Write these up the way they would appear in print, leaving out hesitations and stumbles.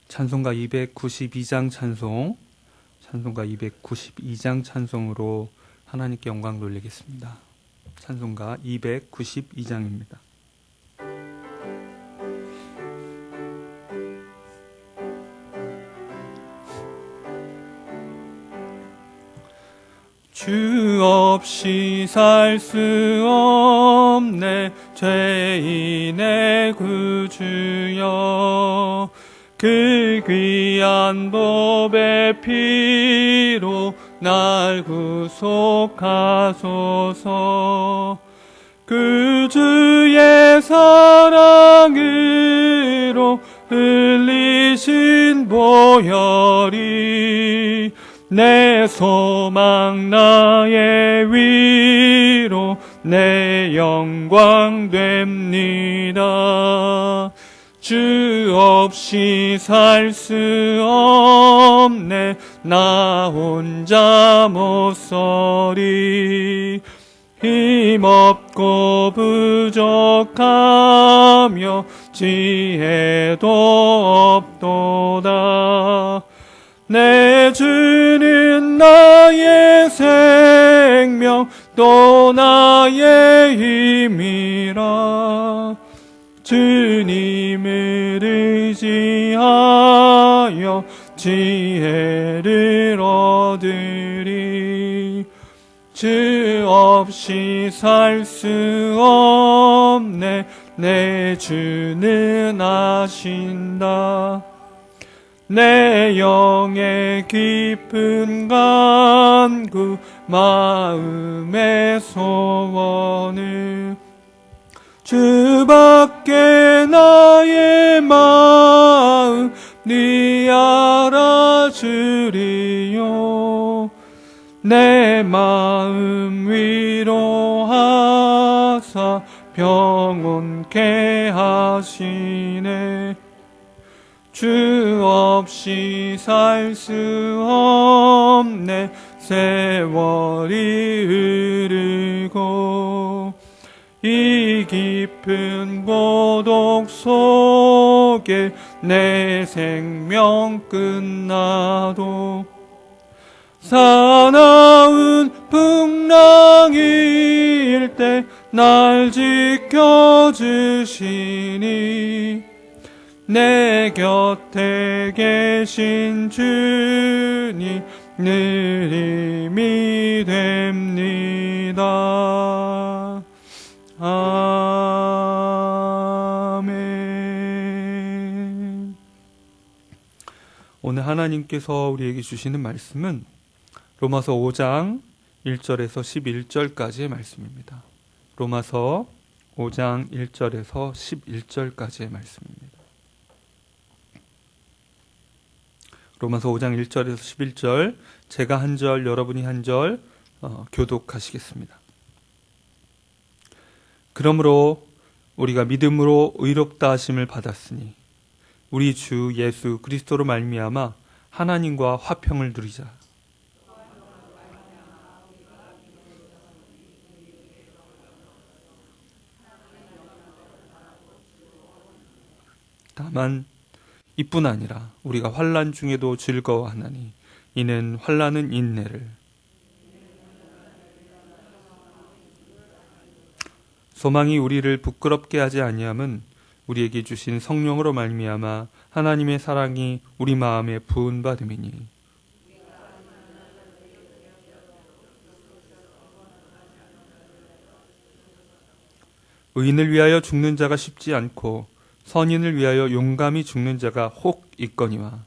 찬송가 292장 찬송가 292장 찬송으로 하나님께 영광 돌리겠습니다. 찬송가 292장입니다. 주 없이 살 수 없네 죄인의 구주여, 그 귀한 법의 피로 날 구속하소서. 그 주의 사랑으로 흘리신 보혈이 내 소망 나의 위로 내 영광 됩니다. 주 없이 살 수 없네 나 혼자 못 서리. 힘없고 부족하며 지혜도 없도다. 내 주는 나의 생명 또 나의 힘이라. 주님을 의지하여 지혜를 얻으리. 주 없이 살 수 없네 내 주는 아신다. 내 영의 깊은 간구 마음의 소원을 주밖에 나의 마음 네 알아주리요. 내 마음 위로하사 평온케 하시네. 주 없이 살 수 없네 세월이 흐르고 이 깊은 고독 속에 내 생명 끝나도 사나운 풍랑일 때 날 지켜주시니 내 곁에 계신 주님 늘 힘이 됩니다. 아멘. 오늘 하나님께서 우리에게 주시는 말씀은 로마서 5장 1절에서 11절까지의 말씀입니다. 로마서 5장 1절에서 11절까지의 말씀입니다. 로마서 5장 1절에서 11절, 제가 한 절, 여러분이 한 절 교독하시겠습니다. 그러므로 우리가 믿음으로 의롭다 하심을 받았으니 우리 주 예수 그리스도로 말미암아 하나님과 화평을 누리자. 다만 이뿐 아니라 우리가 환난 중에도 즐거워하나니 이는 환난은 인내를, 소망이 우리를 부끄럽게 하지 아니함은 우리에게 주신 성령으로 말미암아 하나님의 사랑이 우리 마음에 부은 바 됨이니. 의인을 위하여 죽는 자가 쉽지 않고 선인을 위하여 용감히 죽는 자가 혹 있거니와.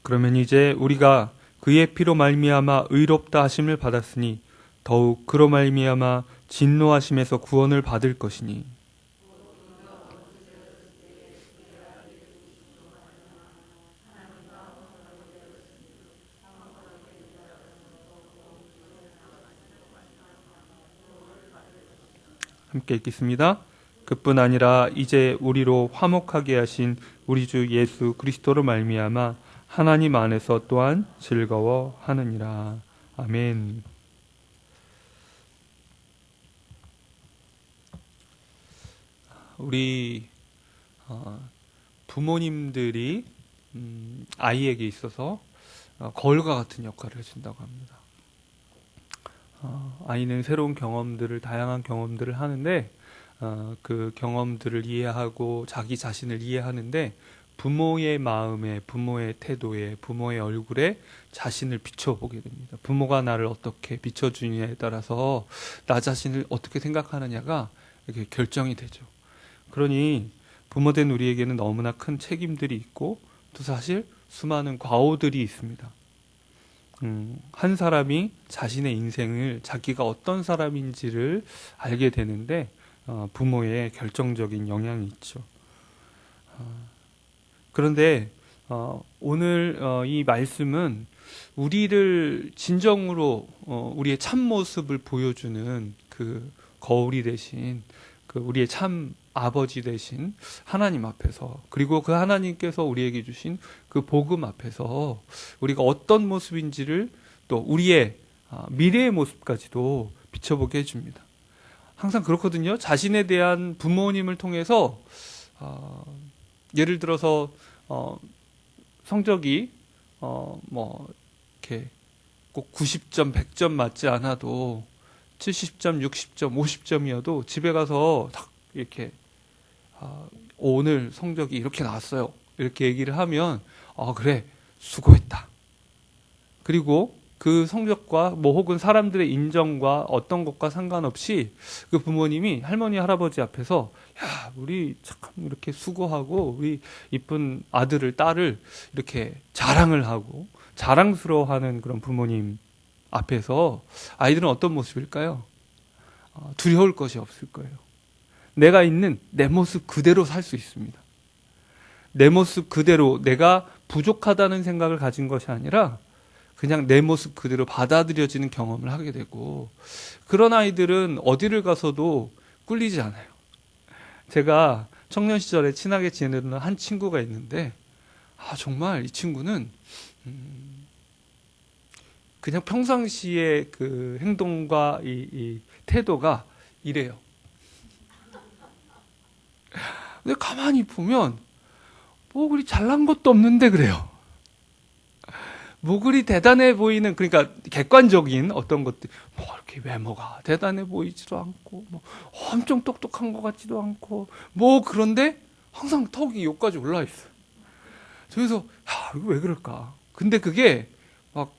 그러면 이제 우리가 그의 피로 말미암아 의롭다 하심을 받았으니 더욱 그로 말미암아 진노하심에서 구원을 받을 것이니. 함께 읽겠습니다. 그뿐 아니라 이제 우리로 화목하게 하신 우리 주 예수 그리스도로 말미암아 하나님 안에서 또한 즐거워하느니라. 아멘. 우리 부모님들이 아이에게 있어서 거울과 같은 역할을 해준다고 합니다. 아이는 새로운 경험들을, 다양한 경험들을 하는데 그 경험들을 이해하고 자기 자신을 이해하는데 부모의 마음에, 부모의 태도에, 부모의 얼굴에 자신을 비춰보게 됩니다. 부모가 나를 어떻게 비춰주느냐에 따라서 나 자신을 어떻게 생각하느냐가 이렇게 결정이 되죠. 그러니 부모된 우리에게는 너무나 큰 책임들이 있고 또 사실 수많은 과오들이 있습니다. 한 사람이 자신의 인생을 자기가 어떤 사람인지를 알게 되는데 부모의 결정적인 영향이 있죠. 그런데 오늘 이 말씀은 우리를 진정으로 우리의 참모습을 보여주는 그 거울이 되신 그 우리의 참 아버지 되신 하나님 앞에서, 그리고 그 하나님께서 우리에게 주신 그 복음 앞에서 우리가 어떤 모습인지를 또 우리의 미래의 모습까지도 비춰보게 해줍니다. 항상 그렇거든요. 자신에 대한 부모님을 통해서 예를 들어서 성적이 뭐 이렇게 꼭 90점, 100점 맞지 않아도 70점, 60점, 50점이어도 집에 가서 딱 이렇게 오늘 성적이 이렇게 나왔어요. 이렇게 얘기를 하면 그래, 수고했다. 그리고 그 성적과 뭐 혹은 사람들의 인정과 어떤 것과 상관없이 그 부모님이 할머니 할아버지 앞에서 야, 우리 참 이렇게 수고하고 우리 이쁜 아들을 딸을 이렇게 자랑을 하고 자랑스러워하는 그런 부모님 앞에서 아이들은 어떤 모습일까요? 두려울 것이 없을 거예요. 내가 있는 내 모습 그대로 살 수 있습니다. 내 모습 그대로, 내가 부족하다는 생각을 가진 것이 아니라 그냥 내 모습 그대로 받아들여지는 경험을 하게 되고, 그런 아이들은 어디를 가서도 꿀리지 않아요. 제가 청년 시절에 친하게 지내던 한 친구가 있는데 정말 이 친구는 그냥 평상시의 그 행동과 이 태도가 이래요. 근데 가만히 보면 뭐 그리 잘난 것도 없는데 그래요. 뭐 그리 대단해 보이는, 그러니까 객관적인 어떤 것들, 뭐 이렇게 외모가 대단해 보이지도 않고 뭐 엄청 똑똑한 것 같지도 않고 뭐, 그런데 항상 턱이 여기까지 올라와 있어요. 그래서 이거 왜 그럴까? 근데 그게 막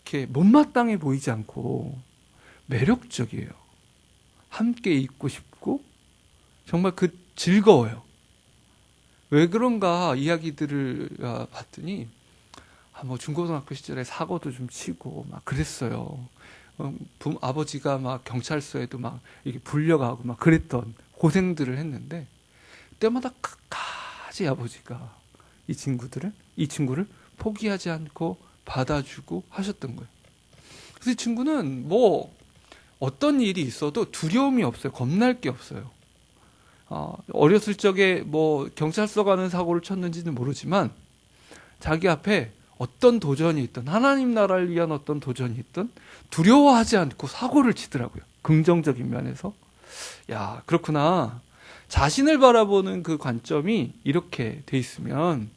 이렇게 못마땅해 보이지 않고 매력적이에요. 함께 있고 싶고 정말 즐거워요. 왜 그런가 이야기들을 봤더니 뭐 중고등학교 시절에 사고도 좀 치고 막 그랬어요. 아버지가 막 경찰서에도 막 이렇게 불려가고 막 그랬던 고생들을 했는데, 때마다 끝까지 아버지가 이 친구를 포기하지 않고 받아주고 하셨던 거예요. 그래서 이 친구는 뭐 어떤 일이 있어도 두려움이 없어요. 겁날 게 없어요. 어렸을 적에 뭐 경찰서 가는 사고를 쳤는지는 모르지만 자기 앞에 어떤 도전이 있든, 하나님 나라를 위한 어떤 도전이 있든 두려워하지 않고 사고를 치더라고요. 긍정적인 면에서. 야, 그렇구나. 자신을 바라보는 그 관점이 이렇게 돼 있으면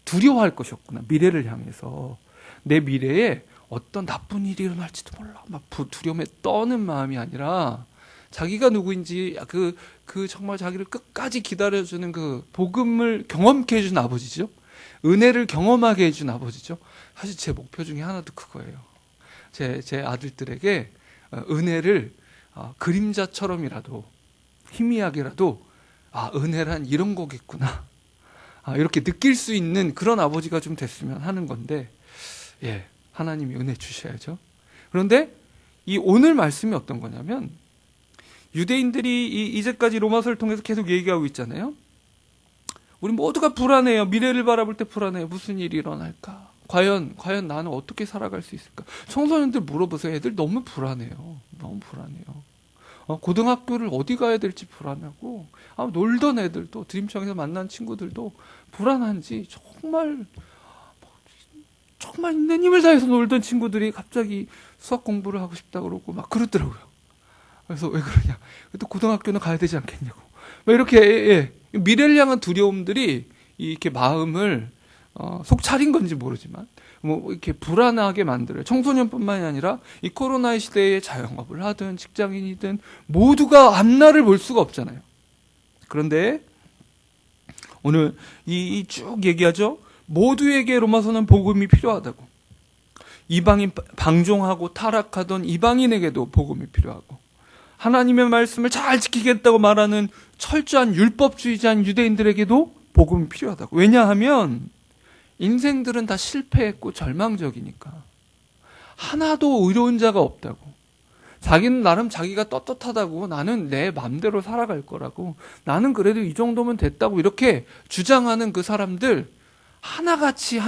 두려워할 것이 없구나. 미래를 향해서. 내 미래에 어떤 나쁜 일이 일어날지도 몰라. 막 두려움에 떠는 마음이 아니라 자기가 누구인지 그 정말 자기를 끝까지 기다려주는 그 복음을 경험케 해준 아버지죠. 은혜를 경험하게 해준 아버지죠. 사실 제 목표 중에 하나도 그거예요. 제 아들들에게 은혜를 그림자처럼이라도 희미하게라도 은혜란 이런 거겠구나, 이렇게 느낄 수 있는 그런 아버지가 좀 됐으면 하는 건데, 하나님이 은혜 주셔야죠. 그런데 이 오늘 말씀이 어떤 거냐면, 유대인들이 이제까지 로마서를 통해서 계속 얘기하고 있잖아요. 우리 모두가 불안해요. 미래를 바라볼 때 불안해요. 무슨 일이 일어날까? 과연 나는 어떻게 살아갈 수 있을까? 청소년들 물어보세요. 애들 너무 불안해요. 너무 불안해요. 고등학교를 어디 가야 될지 불안하고, 놀던 애들도, 드림청에서 만난 친구들도 불안한지, 정말 있는 힘을 다해서 놀던 친구들이 갑자기 수학 공부를 하고 싶다 그러고 막 그러더라고요. 그래서 왜 그러냐? 또 고등학교는 가야 되지 않겠냐고. 뭐 이렇게 미래를 향한 두려움들이 이렇게 마음을 속 차린 건지 모르지만 뭐 이렇게 불안하게 만들어요. 청소년뿐만이 아니라 이 코로나의 시대에 자영업을 하든 직장인이든 모두가 앞날을 볼 수가 없잖아요. 그런데 오늘 이 쭉 얘기하죠. 모두에게 로마서는 복음이 필요하다고. 이방인 방종하고 타락하던 이방인에게도 복음이 필요하고, 하나님의 말씀을 잘 지키겠다고 말하는 철저한 율법주의자인 유대인들에게도 복음이 필요하다고. 왜냐하면 인생들은 다 실패했고 절망적이니까. 하나도 의로운 자가 없다고. 자기는 나름 자기가 떳떳하다고, 나는 내 맘대로 살아갈 거라고, 나는 그래도 이 정도면 됐다고 이렇게 주장하는 그 사람들 하나같이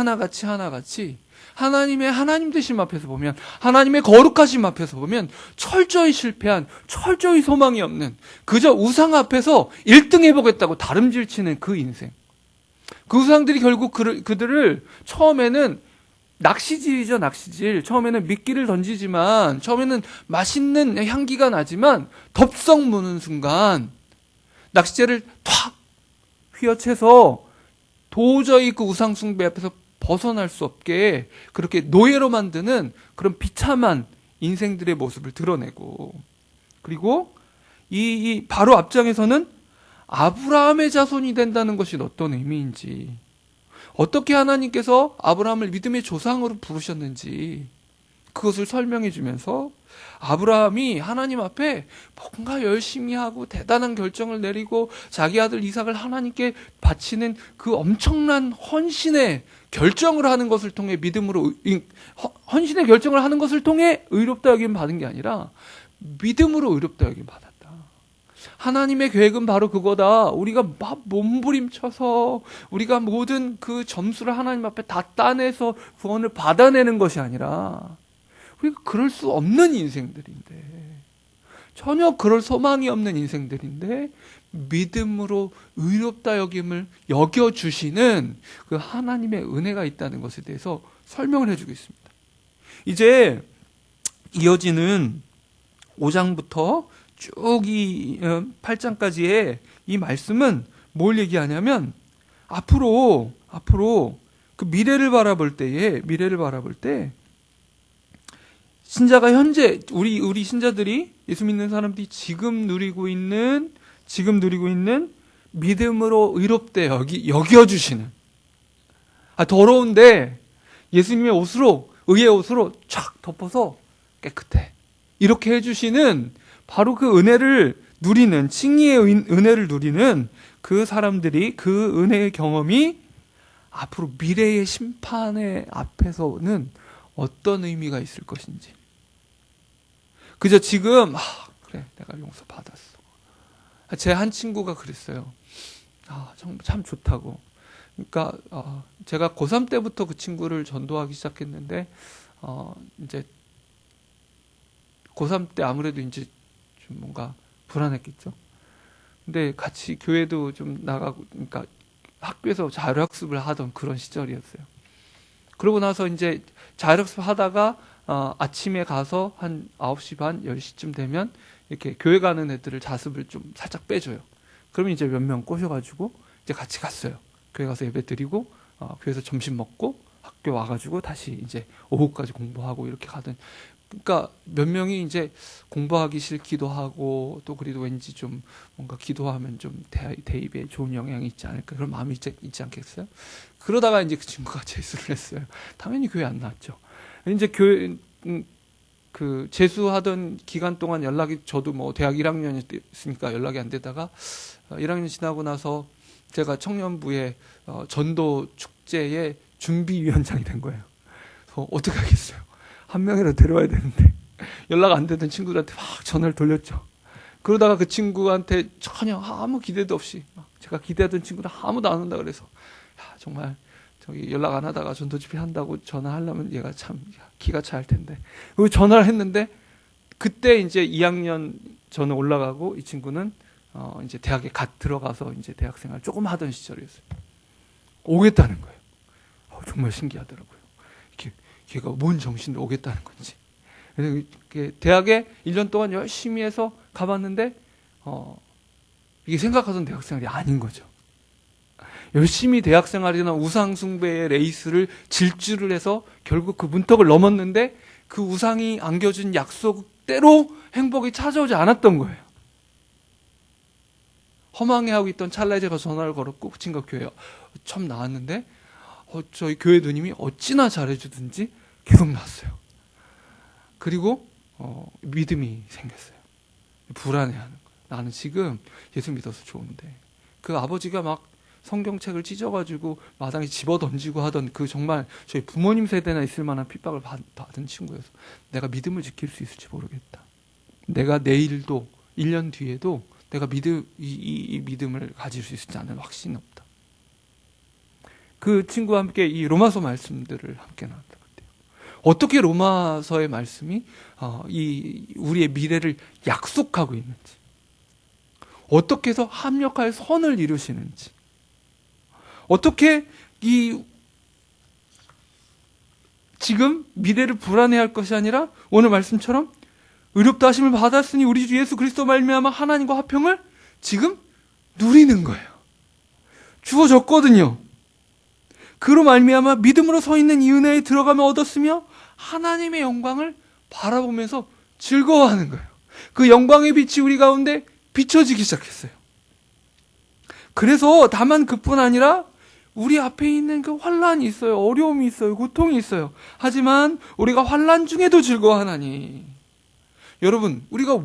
하나님의 하나님 되심 앞에서 보면, 하나님의 거룩하심 앞에서 보면 철저히 실패한, 철저히 소망이 없는, 그저 우상 앞에서 1등 해보겠다고 다름질치는 그 인생. 그 우상들이 결국 그들을 처음에는 낚시질이죠, 낚시질. 처음에는 미끼를 던지지만, 처음에는 맛있는 향기가 나지만 덥석 무는 순간 낚싯대를 탁 휘어채서 도저히 그 우상 숭배 앞에서 벗어날 수 없게 그렇게 노예로 만드는 그런 비참한 인생들의 모습을 드러내고, 그리고 이 바로 앞장에서는 아브라함의 자손이 된다는 것이 어떤 의미인지, 어떻게 하나님께서 아브라함을 믿음의 조상으로 부르셨는지 그것을 설명해 주면서, 아브라함이 하나님 앞에 뭔가 열심히 하고 대단한 결정을 내리고 자기 아들 이삭을 하나님께 바치는 그 엄청난 헌신의 결정을 하는 것을 통해 헌신의 결정을 하는 것을 통해 의롭다 여김 받은 게 아니라 믿음으로 의롭다 여김 받았다. 하나님의 계획은 바로 그거다. 우리가 막 몸부림쳐서 우리가 모든 그 점수를 하나님 앞에 다 따내서 구원을 받아내는 것이 아니라, 우리가 그럴 수 없는 인생들인데, 전혀 그럴 소망이 없는 인생들인데 믿음으로 의롭다 여김을 여겨주시는 그 하나님의 은혜가 있다는 것에 대해서 설명을 해주고 있습니다. 이제 이어지는 5장부터 쭉 이 8장까지의 이 말씀은 뭘 얘기하냐면, 앞으로 그 미래를 바라볼 때 신자가 현재 우리 신자들이, 예수 믿는 사람들이 지금 누리고 있는 믿음으로 의롭되 여겨주시는, 더러운데 예수님의 옷으로, 의의 옷으로 촥 덮어서 깨끗해, 이렇게 해주시는 바로 그 은혜를 누리는, 칭의의 은혜를 누리는 그 사람들이, 그 은혜의 경험이 앞으로 미래의 심판의 앞에서는 어떤 의미가 있을 것인지. 그저 지금 그래, 내가 용서받았어. 제 한 친구가 그랬어요. 참 좋다고. 그러니까 제가 고3 때부터 그 친구를 전도하기 시작했는데, 이제 고3 때 아무래도 이제 좀 뭔가 불안했겠죠. 근데 같이 교회도 좀 나가고, 그러니까 학교에서 자율학습을 하던 그런 시절이었어요. 그러고 나서 이제 자율학습 하다가 아침에 가서 한 9시 반, 10시쯤 되면 이렇게 교회 가는 애들을 자습을 좀 살짝 빼줘요. 그러면 이제 몇 명 꼬셔가지고 이제 같이 갔어요. 교회 가서 예배 드리고, 교회에서 점심 먹고 학교 와가지고 다시 이제 오후까지 공부하고 이렇게 가던. 그러니까 몇 명이 이제 공부하기 싫기도 하고, 또 그래도 왠지 좀 뭔가 기도하면 좀 대입에 좋은 영향이 있지 않을까, 그런 마음이 있지 않겠어요? 그러다가 이제 그 친구가 재수를 했어요. 당연히 교회 안 나왔죠. 이제 교회 그 재수하던 기간 동안 저도 뭐 대학 1학년이었으니까 연락이 안 되다가 1학년 지나고 나서 제가 청년부의 전도 축제의 준비위원장이 된 거예요. 그래서 어떻게 하겠어요? 한 명이라도 데려와야 되는데 연락 안 되던 친구들한테 막 전화를 돌렸죠. 그러다가 그 친구한테 전혀 아무 기대도 없이, 제가 기대하던 친구들 아무도 안 온다 그래서, 정말 저기 연락 안 하다가 전도 집회 한다고 전화하려면 얘가 참 기가 차일 텐데. 그리고 전화를 했는데, 그때 이제 2학년 저는 올라가고 이 친구는 이제 대학에 갓 들어가서 이제 대학생활 조금 하던 시절이었어요. 오겠다는 거예요. 정말 신기하더라고요. 걔가 뭔 정신으로 오겠다는 건지. 그래서 대학에 1년 동안 열심히 해서 가봤는데, 이게 생각하던 대학생활이 아닌 거죠. 열심히 대학생활이나 우상숭배의 레이스를 질주를 해서 결국 그 문턱을 넘었는데 그 우상이 안겨준 약속대로 행복이 찾아오지 않았던 거예요. 허망해하고 있던 찰나에 제가 전화를 걸었고 그 친구가 교회에 처음 나왔는데 저희 교회 누님이 어찌나 잘해주든지 계속 나왔어요. 그리고 믿음이 생겼어요. 불안해하는 거예요. 나는 지금 예수 믿어서 좋은데. 그 아버지가 막 성경책을 찢어가지고 마당에 집어던지고 하던 그 정말 저희 부모님 세대나 있을 만한 핍박을 받은 친구여서 내가 믿음을 지킬 수 있을지 모르겠다. 내가 내일도 1년 뒤에도 내가 이 믿음을 가질 수 있을지 않은 확신이 없다. 그 친구와 함께 이 로마서 말씀들을 함께 나눴던 것 같아요. 어떻게 로마서의 말씀이 우리의 미래를 약속하고 있는지, 어떻게 해서 합력할 선을 이루시는지, 어떻게 지금 미래를 불안해할 것이 아니라 오늘 말씀처럼 의롭다 하심을 받았으니 우리 주 예수 그리스도 말미암아 하나님과 화평을 지금 누리는 거예요. 주어졌거든요. 그로 말미암아 믿음으로 서 있는 이 은혜에 들어가며 얻었으며 하나님의 영광을 바라보면서 즐거워하는 거예요. 그 영광의 빛이 우리 가운데 비춰지기 시작했어요. 그래서 다만 그뿐 아니라 우리 앞에 있는 그 환란이 있어요. 어려움이 있어요. 고통이 있어요. 하지만 우리가 환란 중에도 즐거워하나니. 여러분, 우리가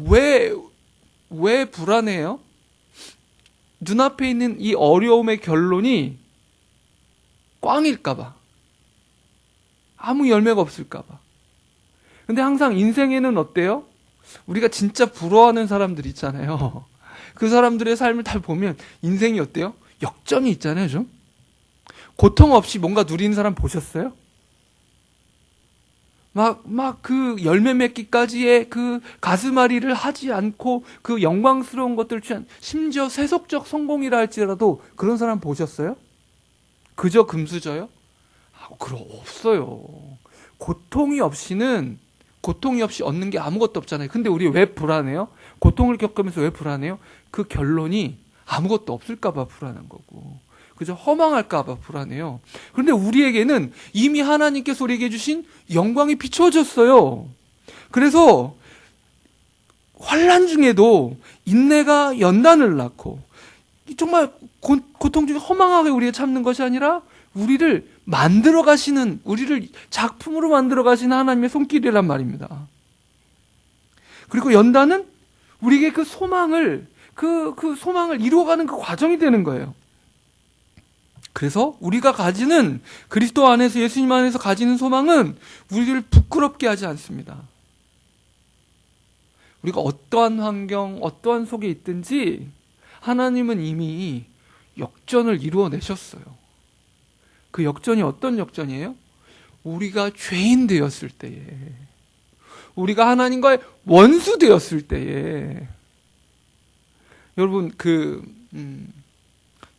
왜 불안해요? 눈앞에 있는 이 어려움의 결론이 꽝일까봐. 아무 열매가 없을까봐. 근데 항상 인생에는 어때요? 우리가 진짜 부러워하는 사람들 있잖아요. 그 사람들의 삶을 다 보면 인생이 어때요? 역전이 있잖아요, 좀. 고통 없이 뭔가 누리는 사람 보셨어요? 막 그 열매 맺기까지의 그 가슴앓이를 하지 않고 그 영광스러운 것들을 취한, 심지어 세속적 성공이라 할지라도 그런 사람 보셨어요? 그저 금수저요? 그럼 없어요. 고통이 없이 얻는 게 아무것도 없잖아요. 근데 우리 왜 불안해요? 고통을 겪으면서 왜 불안해요? 그 결론이 아무것도 없을까봐 불안한 거고, 그저 허망할까봐 불안해요. 그런데 우리에게는 이미 하나님께서 우리에게 주신 영광이 비춰졌어요. 그래서 환난 중에도 인내가 연단을 낳고, 정말 고통 중에 허망하게 우리가 참는 것이 아니라 우리를 만들어 가시는, 우리를 작품으로 만들어 가시는 하나님의 손길이란 말입니다. 그리고 연단은 우리에게 그 소망을 이루어가는 그 과정이 되는 거예요. 그래서 우리가 가지는, 그리스도 안에서, 예수님 안에서 가지는 소망은 우리를 부끄럽게 하지 않습니다. 우리가 어떠한 환경, 어떠한 속에 있든지 하나님은 이미 역전을 이루어내셨어요. 그 역전이 어떤 역전이에요? 우리가 죄인 되었을 때에, 우리가 하나님과의 원수 되었을 때에. 여러분,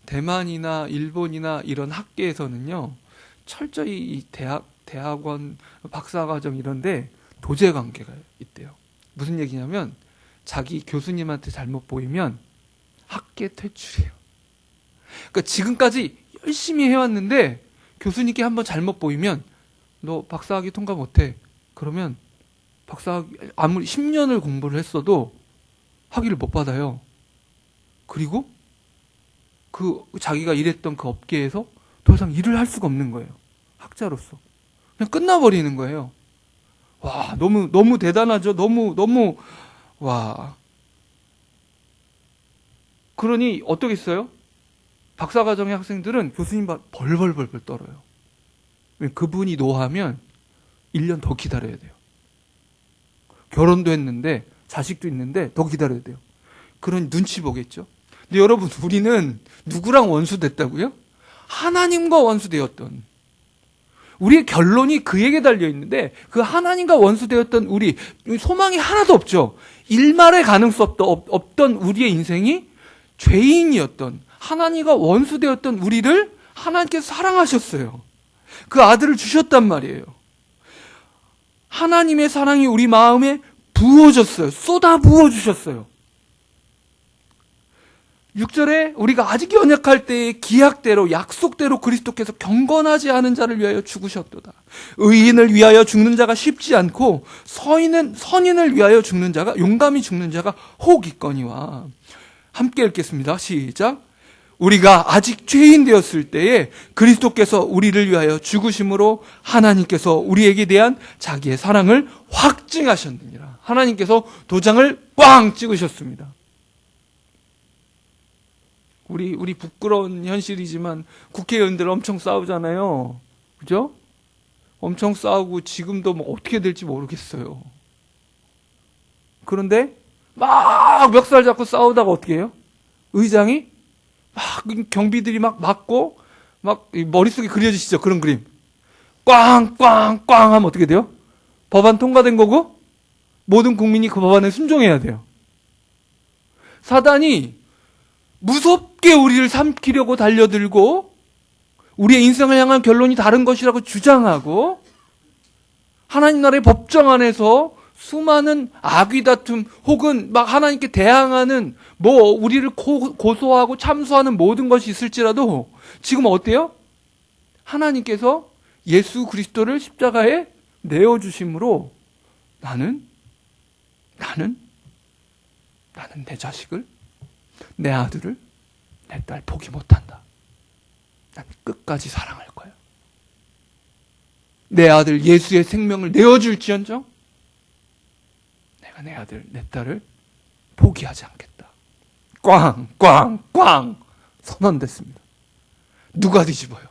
대만이나 일본이나 이런 학계에서는요, 철저히 이 대학원, 박사과정 이런데 도제 관계가 있대요. 무슨 얘기냐면, 자기 교수님한테 잘못 보이면 학계 퇴출이에요. 그러니까 지금까지 열심히 해왔는데 교수님께 한번 잘못 보이면 너 박사학위 통과 못해. 그러면 아무리 10년을 공부를 했어도 학위를 못 받아요. 그리고 자기가 일했던 그 업계에서 더 이상 일을 할 수가 없는 거예요. 학자로서. 그냥 끝나버리는 거예요. 와, 너무 대단하죠? 와. 그러니 어떻겠어요? 박사과정의 학생들은 교수님 벌벌벌 떨어요. 그분이 노하면 1년 더 기다려야 돼요. 결혼도 했는데, 자식도 있는데 더 기다려야 돼요. 그런 눈치 보겠죠? 근데 여러분, 우리는 누구랑 원수 됐다고요? 하나님과 원수 되었던, 우리의 결론이 그에게 달려있는데, 그 하나님과 원수 되었던 우리, 소망이 하나도 없죠. 일말의 가능성 없던 우리의 인생이 죄인이었던, 하나님과 원수 되었던 우리를 하나님께서 사랑하셨어요. 그 아들을 주셨단 말이에요. 하나님의 사랑이 우리 마음에 부어졌어요. 쏟아 부어주셨어요. 6절에 우리가 아직 연약할 때의 기약대로 약속대로 그리스도께서 경건하지 않은 자를 위하여 죽으셨도다. 의인을 위하여 죽는 자가 쉽지 않고 선인을 위하여 죽는 자가 용감히 죽는 자가 혹 있거니와. 함께 읽겠습니다. 시작. 우리가 아직 죄인 되었을 때에 그리스도께서 우리를 위하여 죽으심으로 하나님께서 우리에게 대한 자기의 사랑을 확증하셨느니라. 하나님께서 도장을 꽝 찍으셨습니다. 우리 부끄러운 현실이지만 국회의원들 엄청 싸우잖아요. 그죠? 엄청 싸우고 지금도 뭐 어떻게 될지 모르겠어요. 그런데 막 멱살 잡고 싸우다가 어떻게 해요? 의장이 막 경비들이 막 맞고 막 머릿속에 그려지시죠? 그런 그림. 꽝꽝꽝 하면 어떻게 돼요? 법안 통과된 거고 모든 국민이 그 법안에 순종해야 돼요. 사단이 무섭게 우리를 삼키려고 달려들고 우리의 인생을 향한 결론이 다른 것이라고 주장하고 하나님 나라의 법정 안에서 수많은 악의 다툼 혹은 막 하나님께 대항하는 뭐 우리를 고소하고 참소하는 모든 것이 있을지라도 지금 어때요? 하나님께서 예수 그리스도를 십자가에 내어주심으로 나는 내 자식을, 내 아들을, 내 딸 포기 못한다. 난 끝까지 사랑할 거야. 내 아들 예수의 생명을 내어줄지언정 내가 내 아들, 내 딸을 포기하지 않겠다. 꽝 선언됐습니다. 누가 뒤집어요?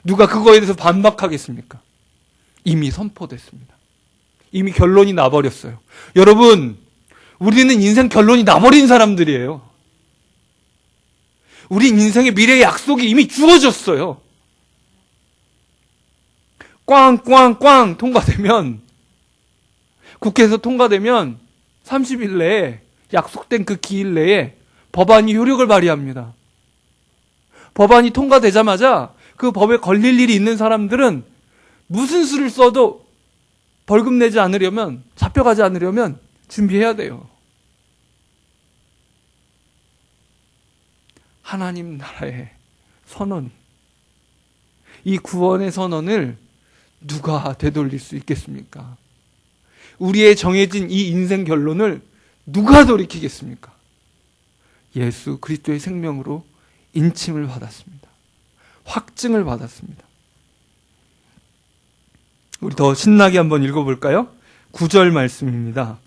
누가 그거에 대해서 반박하겠습니까? 이미 선포됐습니다. 이미 결론이 나버렸어요. 여러분, 우리는 인생 결론이 나버린 사람들이에요. 우리 인생의 미래의 약속이 이미 주어졌어요. 꽝 통과되면, 국회에서 통과되면 30일 내에 약속된 그 기일 내에 법안이 효력을 발휘합니다. 법안이 통과되자마자 그 법에 걸릴 일이 있는 사람들은 무슨 수를 써도 벌금 내지 않으려면, 잡혀가지 않으려면 준비해야 돼요. 하나님 나라의 선언, 이 구원의 선언을 누가 되돌릴 수 있겠습니까? 우리의 정해진 이 인생 결론을 누가 돌이키겠습니까? 예수 그리스도의 생명으로 인침을 받았습니다. 확증을 받았습니다. 우리 더 신나게 한번 읽어볼까요? 9절 말씀입니다.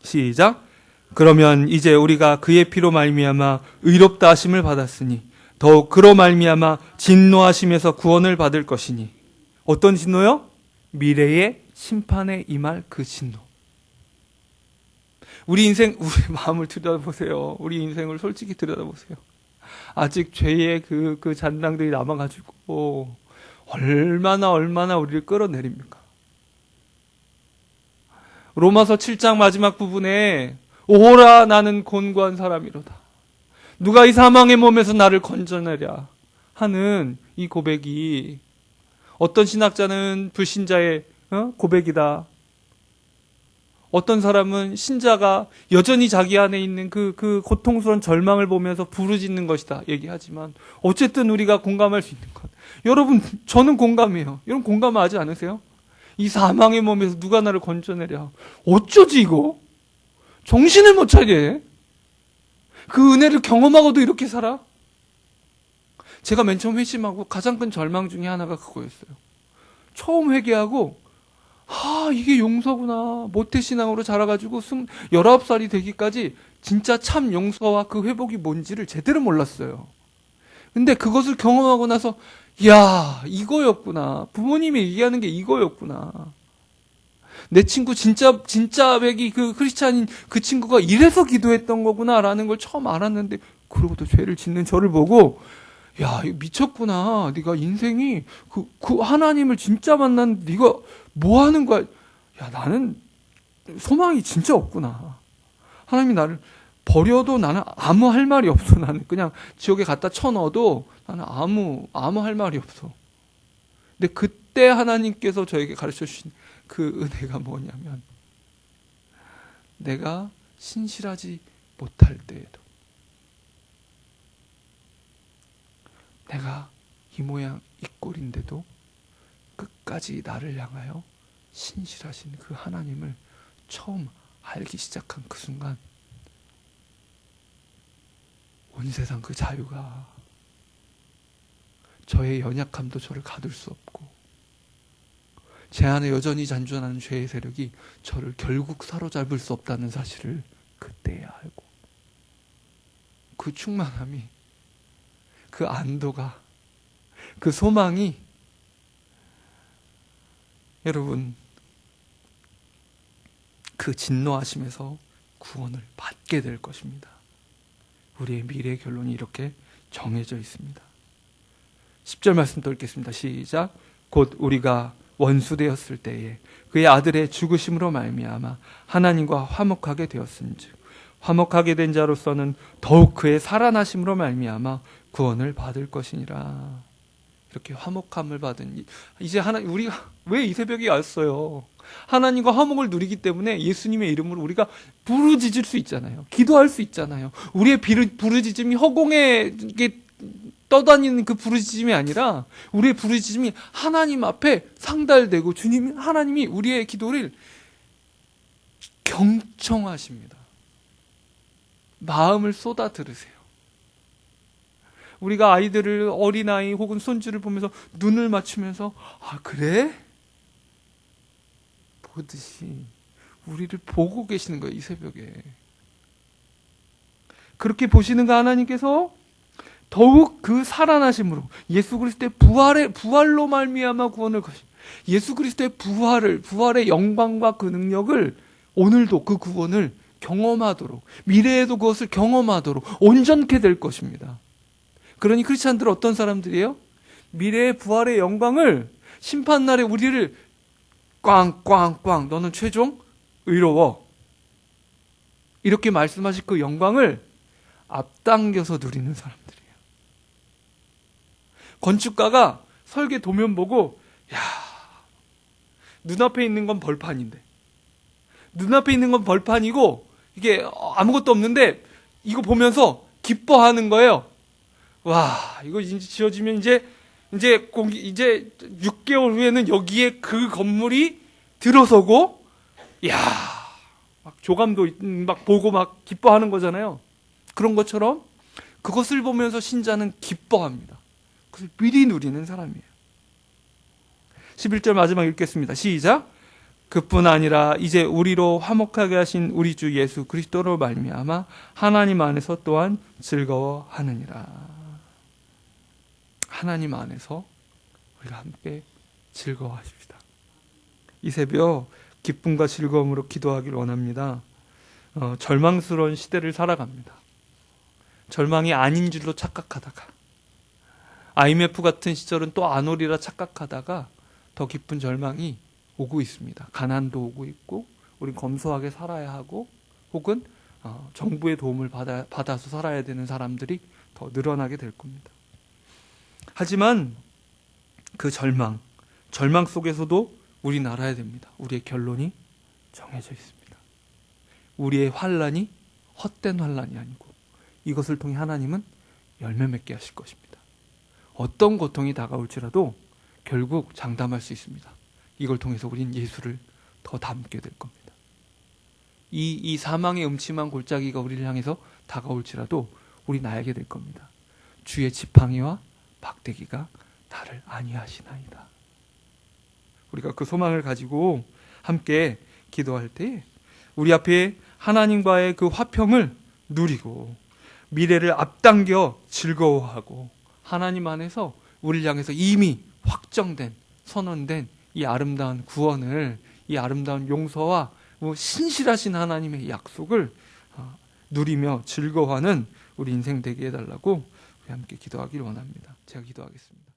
시작. 그러면 이제 우리가 그의 피로 말미암아 의롭다 하심을 받았으니 더욱 그로 말미암아 진노하심에서 구원을 받을 것이니. 어떤 진노요? 미래의 심판에 임할 그 진노. 우리 인생, 우리 마음을 들여다보세요. 우리 인생을 솔직히 들여다보세요. 아직 죄의 그 잔당들이 남아가지고 얼마나 우리를 끌어내립니까? 로마서 7장 마지막 부분에 오호라 나는 곤고한 사람이로다. 누가 이 사망의 몸에서 나를 건져내랴 하는 이 고백이 어떤 신학자는 불신자의 고백이다. 어떤 사람은 신자가 여전히 자기 안에 있는 그 고통스러운 절망을 보면서 부르짖는 것이다 얘기하지만 어쨌든 우리가 공감할 수 있는 것. 여러분, 저는 공감해요. 여러분 공감하지 않으세요? 이 사망의 몸에서 누가 나를 건져내랴. 어쩌지 이거? 정신을 못 차리게. 그 은혜를 경험하고도 이렇게 살아? 제가 맨 처음 회심하고 가장 큰 절망 중에 하나가 그거였어요. 처음 회개하고 이게 용서구나. 모태신앙으로 자라가지고 19살이 되기까지 진짜 참 용서와 그 회복이 뭔지를 제대로 몰랐어요. 근데 그것을 경험하고 나서 야, 이거였구나. 부모님이 얘기하는 게 이거였구나. 내 친구 진짜 백이 그 크리스찬인 그 친구가 이래서 기도했던 거구나라는 걸 처음 알았는데 그러고도 죄를 짓는 저를 보고 야, 이거 미쳤구나. 네가 인생이 그 하나님을 진짜 만난 네가 뭐 하는 거야? 야, 나는 소망이 진짜 없구나. 하나님이 나를 버려도 나는 아무 할 말이 없어. 나는 그냥 지옥에 갖다 쳐넣어도 나는 아무 할 말이 없어. 근데 그때 하나님께서 저에게 가르쳐 주신 그 은혜가 뭐냐면 내가 신실하지 못할 때에도 내가 이 모양 이 꼴인데도 끝까지 나를 향하여 신실하신 그 하나님을 처음 알기 시작한 그 순간 온 세상 그 자유가, 저의 연약함도 저를 가둘 수 없고 제 안에 여전히 잔존하는 죄의 세력이 저를 결국 사로잡을 수 없다는 사실을 그때야 알고, 그 충만함이, 그 안도가, 그 소망이 여러분 그 진노하심에서 구원을 받게 될 것입니다. 우리의 미래의 결론이 이렇게 정해져 있습니다. 10절 말씀 또 읽겠습니다. 시작. 곧 우리가 원수되었을 때에 그의 아들의 죽으심으로 말미암아 하나님과 화목하게 되었은즉 화목하게 된 자로서는 더욱 그의 살아나심으로 말미암아 구원을 받을 것이니라. 이렇게 화목함을 받은, 이제 우리가 왜 이 새벽에 왔어요? 하나님과 화목을 누리기 때문에 예수님의 이름으로 우리가 부르짖을 수 있잖아요. 기도할 수 있잖아요. 우리의 부르짖음이 허공에 떠다니는 그 부르짖음이 아니라 우리의 부르짖음이 하나님 앞에 상달되고 하나님이 우리의 기도를 경청하십니다. 마음을 쏟아 들으세요. 우리가 아이들을, 어린아이 혹은 손주를 보면서 눈을 맞추면서 아 그래? 보듯이 우리를 보고 계시는 거예요. 이 새벽에. 그렇게 보시는 그 하나님께서 더욱 그 살아나심으로 예수 그리스도의 부활로 말미암아 구원을 거시. 예수 그리스도의 부활의 영광과 그 능력을 오늘도 그 구원을 경험하도록, 미래에도 그것을 경험하도록 온전케 될 것입니다. 그러니 크리스찬들은 어떤 사람들이에요? 미래의 부활의 영광을, 심판날에 우리를 꽝꽝꽝 너는 최종 의로워 이렇게 말씀하실 그 영광을 앞당겨서 누리는 사람들이에요. 건축가가 설계 도면 보고 야, 눈앞에 있는 건 벌판인데, 눈앞에 있는 건 벌판이고 이게 아무것도 없는데 이거 보면서 기뻐하는 거예요. 와, 이거 이제 지어지면 이제 6개월 후에는 여기에 그 건물이 들어서고, 야, 막 조감도 막 보고 막 기뻐하는 거잖아요. 그런 것처럼 그것을 보면서 신자는 기뻐합니다. 그것을 미리 누리는 사람이에요. 11절 마지막 읽겠습니다. 시작. 그뿐 아니라 이제 우리로 화목하게 하신 우리 주 예수 그리스도로 말미암아 하나님 안에서 또한 즐거워하느니라. 하나님 안에서 우리가 함께 즐거워하십시다. 이 새벽 기쁨과 즐거움으로 기도하길 원합니다. 절망스러운 시대를 살아갑니다. 절망이 아닌 줄로 착각하다가, IMF 같은 시절은 또 안 오리라 착각하다가 더 깊은 절망이 오고 있습니다. 가난도 오고 있고, 우린 검소하게 살아야 하고, 혹은 정부의 도움을 받아서 살아야 되는 사람들이 더 늘어나게 될 겁니다. 하지만 그 절망 속에서도 우린 알아야 됩니다. 우리의 결론이 정해져 있습니다. 우리의 환난이 헛된 환난이 아니고 이것을 통해 하나님은 열매 맺게 하실 것입니다. 어떤 고통이 다가올지라도 결국 장담할 수 있습니다. 이걸 통해서 우린 예수를 더 닮게 될 겁니다. 이 사망의 음침한 골짜기가 우리를 향해서 다가올지라도 우린 알게 될 겁니다. 주의 지팡이와 박대기가 나를 안위하시나이다. 우리가 그 소망을 가지고 함께 기도할 때 우리 앞에 하나님과의 그 화평을 누리고 미래를 앞당겨 즐거워하고 하나님 안에서 우리를 향해서 이미 확정된, 선언된 이 아름다운 구원을, 이 아름다운 용서와 신실하신 하나님의 약속을 누리며 즐거워하는 우리 인생 되게 해달라고 우리 함께 기도하기를 원합니다. 제가 기도하겠습니다.